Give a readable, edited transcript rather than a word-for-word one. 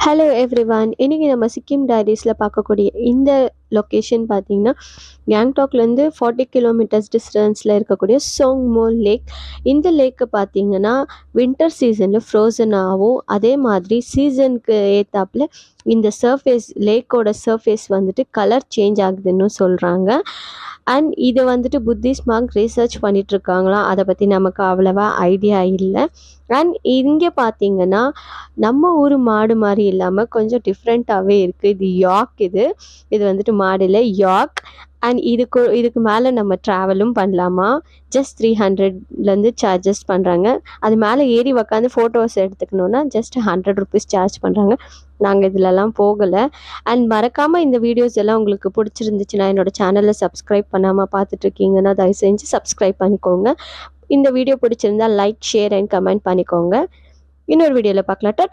Hello everyone. இன்னைக்கு நம்ம சிக்கிம் டைரிஸில் பார்க்கக்கூடிய இந்த லொக்கேஷன் பார்த்தீங்கன்னா கேங்டாக்லேருந்து 40 கிலோமீட்டர்ஸ் டிஸ்டன்ஸில் இருக்கக்கூடிய சோங்மோ லேக். இந்த லேக்கு பார்த்தீங்கன்னா வின்டர் சீசனில் ஃப்ரோசன் ஆகும். அதே மாதிரி சீசனுக்கு ஏற்றாப்புல இந்த சர்ஃபேஸ் லேக்கோட சர்ஃபேஸ் வந்துட்டு கலர் சேஞ்ச் ஆகுதுன்னு சொல்கிறாங்க. அண்ட் இதை வந்துட்டு புத்திஸ்ட் மார்க் ரிசர்ச் பண்ணிகிட்ருக்காங்களாம். அதை பற்றி நமக்கு அவ்வளவா ஐடியா இல்லை. அண்ட் இங்கே பார்த்தீங்கன்னா நம்ம ஊர் மாடு மாதிரி இல்லாமல் கொஞ்சம் டிஃப்ரெண்ட்டாகவே இருக்குது. இது யாக். இது வந்துட்டு மாடு இல்லை, யாக். அண்ட் இதுக்கு மேலே நம்ம ட்ராவலும் பண்ணலாமா. ஜஸ்ட் 300லேருந்து சார்ஜஸ் பண்ணுறாங்க. அது மேலே ஏறி உக்காந்து ஃபோட்டோஸ் எடுத்துக்கணுன்னா ஜஸ்ட் 100 ருபீஸ் சார்ஜ் பண்ணுறாங்க. நாங்கள் இதிலலாம் போகலை. அண்ட் மறக்காமல் இந்த வீடியோஸ் எல்லாம் உங்களுக்கு பிடிச்சிருந்துச்சுன்னா என்னோட சேனலில் சப்ஸ்கிரைப் பண்ணாமல் பார்த்துட்ருக்கீங்கன்னா தயவு செஞ்சு சப்ஸ்கிரைப் பண்ணிக்கோங்க. இந்த வீடியோ பிடிச்சிருந்தா லைக், ஷேர் அண்ட் கமெண்ட் பண்ணிக்கோங்க. இன்னொரு வீடியோவில் பார்க்கலாம். டாடா.